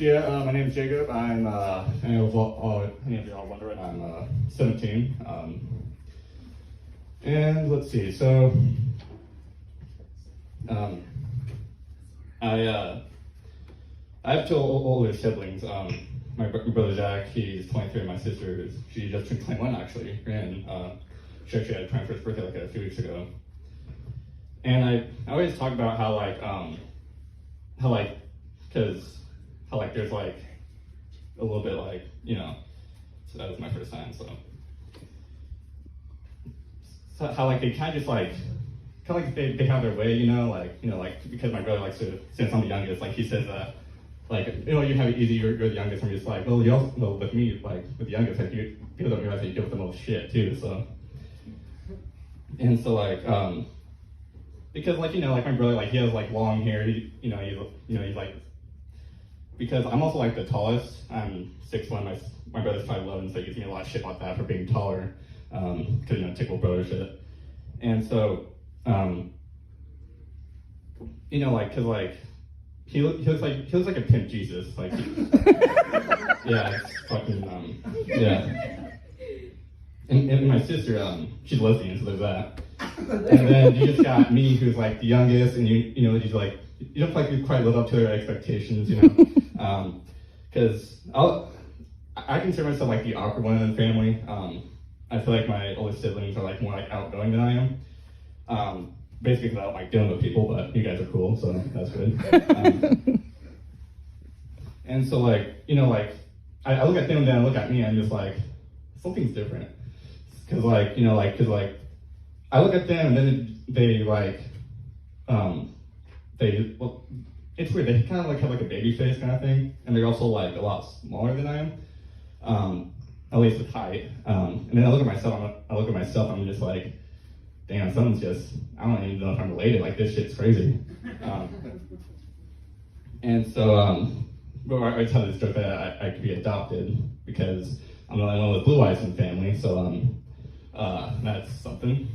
So yeah, my name is Jacob. I'm, any of y'all wondering, I'm 17. And let's see, so I have two older siblings. My brother Zach, he's 23, my sister, she just turned 21 actually, and she actually had her 21st birthday like a few weeks ago. And I always talk about how there's like a little bit like, so that was my first time, so how like they kind of just like they have their way, because my brother likes to, since I'm the youngest, like he says you have it easy, you're the youngest. I'm just like, well, with me, like with the youngest, like people don't realize that you deal with the most shit too, so. And so because like my brother, like he has like long hair, he's like, because I'm also like the tallest. I'm 6'1", my brother's 5'11", so he gives me a lot of shit about that for being taller, because typical brother shit. And so cause like he looks like a pimp Jesus, like yeah, it's fucking yeah. And my sister, she's lesbian, so there's that. And then you just got me, who's like the youngest, and you don't like you quite live up to their expectations, because I consider myself like the awkward one in the family. I feel like my older siblings are like more like outgoing than I am. Basically because I don't like dealing with people, but you guys are cool, so that's good. And so I look at them and then I look at me and I'm just like, something's different. Cause I look at them and then it's weird. They kind of like have like a baby face kind of thing, and they're also like a lot smaller than I am, at least with height. And then I look at myself. I'm just like, damn, I don't even know if I'm related. Like this shit's crazy. And so, but I tell this joke that I could be adopted because I'm the only one with blue eyes in the family. So that's something.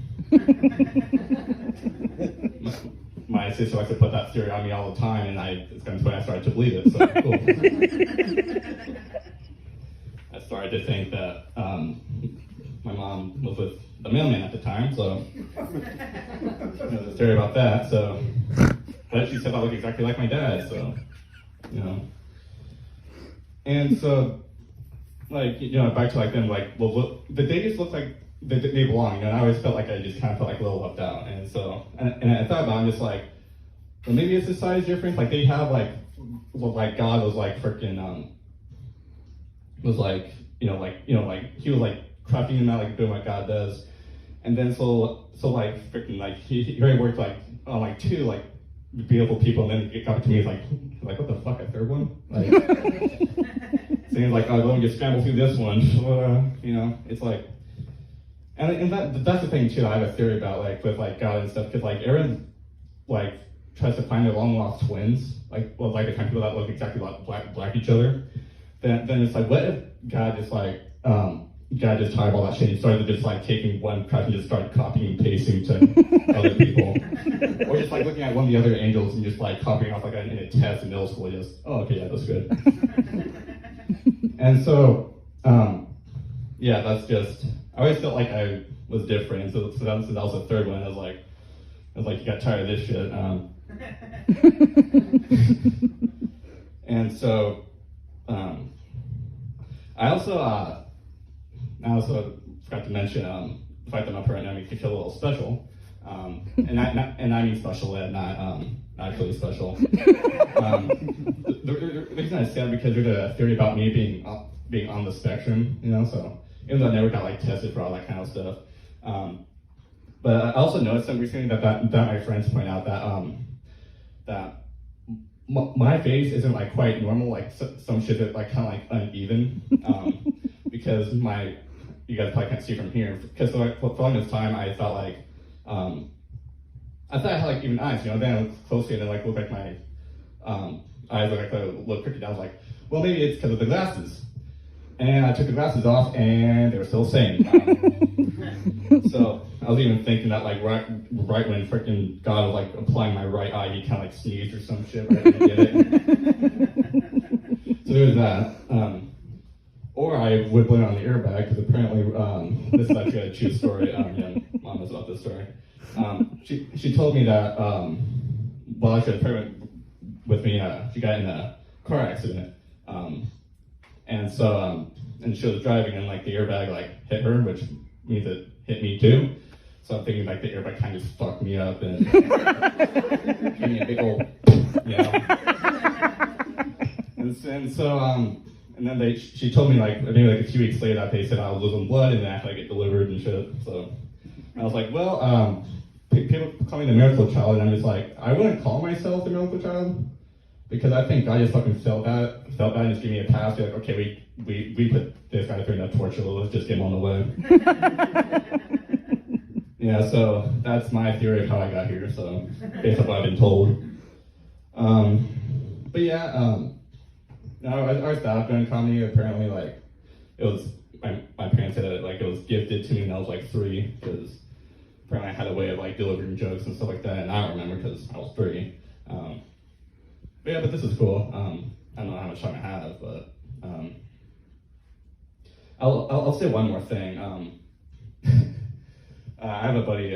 My sister likes to put that theory on me all the time, and it's kind of when I started to believe it, so cool. I started to think that my mom was with the mailman at the time, so there's a theory about that, so. But she said I look exactly like my dad, so, And so, back to them, they just look like they belong, and I always felt like I just kind of felt like a little left out, and so, and I thought about it, I'm just like, well, maybe it's a size difference, like they have God was like freaking, he was like crafting them out, like doing what God does, and then so freaking he already worked on two beautiful people, and then it got to me, like what the fuck, a third one, saying like, oh, let me just scramble through this one, it's like. And that's the thing too. I have a theory about with God and stuff, because Aaron tries to find their long lost twins, the kind of people that look exactly like each other. Then it's like, what if God just God just tired of all that shit? He started just taking one craft and just started copying and pasting to other people, or just looking at one of the other angels and just copying off in a test in middle school. Just okay, yeah, that's good. And so yeah, that's just. I always felt like I was different, so that was the third one. I was like, you got tired of this shit. And so, I also forgot to mention the fact that my parent makes me feel a little special, and I mean special ed, not actually special. The reason I said because there's a theory about me being on the spectrum, so. Even though I never got tested for all that kind of stuff. But I also noticed something recently that my friends point out that my face isn't quite normal, some shit that kind of uneven. Because you guys probably can't see from here, because for the longest time I thought I had even eyes, then I looked closely and then looked like my eyes look crooked. I was like, well, maybe it's because of the glasses. And I took the glasses off, and they were still the same. So I was even thinking that right when freaking God was applying my right eye, he kind of sneezed or some shit right when he did it. there's that. Or I would blame it on the airbag, because apparently, this is actually a true story. Yeah, Mom knows about this story. She told me that while she was pregnant with me, she got in a car accident. And so, and she was driving, and like the airbag like hit her, which means it hit me too. So I'm thinking like the airbag kind of just fucked me up and gave me a big old, you know. And so, and then she told me like maybe like a few weeks later that they said I was losing blood and then I had to like get delivered and shit. So I was like, well, people call me the miracle child, and I'm just like, I wouldn't call myself the miracle child, because I think God just fucking felt that and just gave me a pass. Be like, okay, we put this guy through enough torture, let's just get him on the way. Yeah, so that's my theory of how I got here. So based on what I've been told. But yeah, our staff doing comedy, apparently like it was my parents said it like it was gifted to me when I was like 3, because apparently I had a way of like delivering jokes and stuff like that, and I don't remember because I was 3. But yeah, but this is cool. I don't know how much time I have, but I'll say one more thing. I have a buddy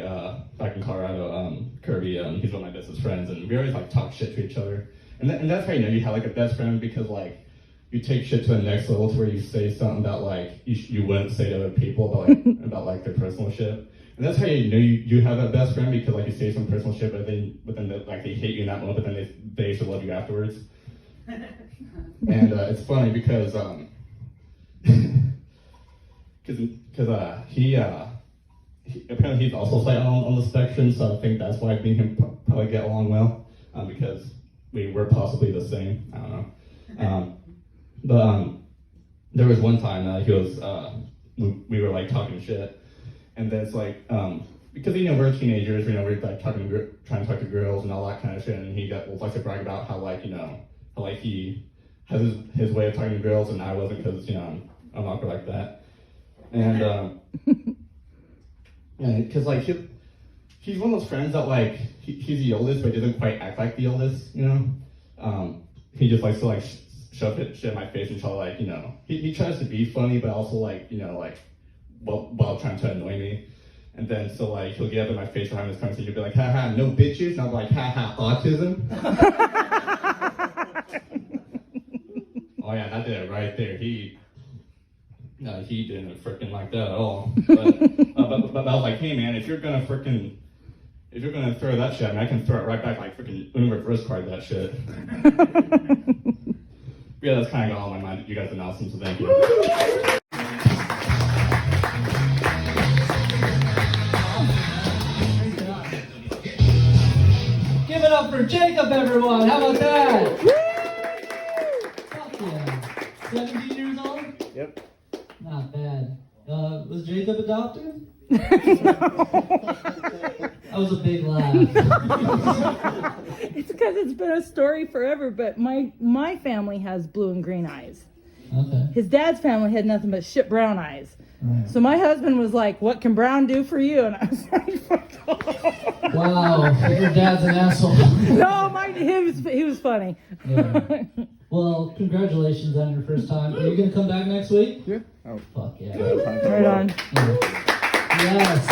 back in Colorado, Kirby. He's one of my bestest friends, and we always like talk shit to each other. And that's how you know you have like a best friend, because like you take shit to the next level to where you say something that like you wouldn't say to other people about like about like their personal shit. And that's how you know you have that best friend, because like you say some personal shit, but then like they hate you in that moment, but then they should love you afterwards. And it's funny because he apparently he's also slightly on the spectrum, so I think that's why me and him probably get along well, because we're possibly the same. I don't know. But there was one time he was we were like talking shit. And then it's like, because we're teenagers, we're like trying to talk to girls and all that kind of shit. And he likes to brag about how like how like he has his way of talking to girls, and I wasn't, because I'm awkward like that. And because like he's one of those friends that like he's the oldest, but he doesn't quite act like the oldest. He just likes to like shove shit in my face and try to like he tries to be funny, but also like while trying to annoy me. And then so like he'll get up in my face behind this conversation, he'll be like, haha, no bitches, and I'm like, haha, autism. Oh yeah, that did it right there. He didn't freaking like that at all. But I was like, hey man, if you're gonna throw that shit, I mean, I can throw it right back like freaking reverse card that shit. Yeah, that's kind of got all on my mind. You guys have been awesome, so thank you. Give it up for Jacob, everyone. How about that? Fuck yeah. 17 years old? Yep. Not bad. Was Jacob adopted? That was a big laugh. It's because it's been a story forever, but my family has blue and green eyes. Okay. His dad's family had nothing but shit brown eyes. Right. So my husband was like, what can brown do for you? And I was like, fuck off. Wow, your dad's an asshole. No, he was funny. Yeah. Well, congratulations on your first time. Are you going to come back next week? Yeah. Oh. Fuck yeah. Right on. Yeah. Yes.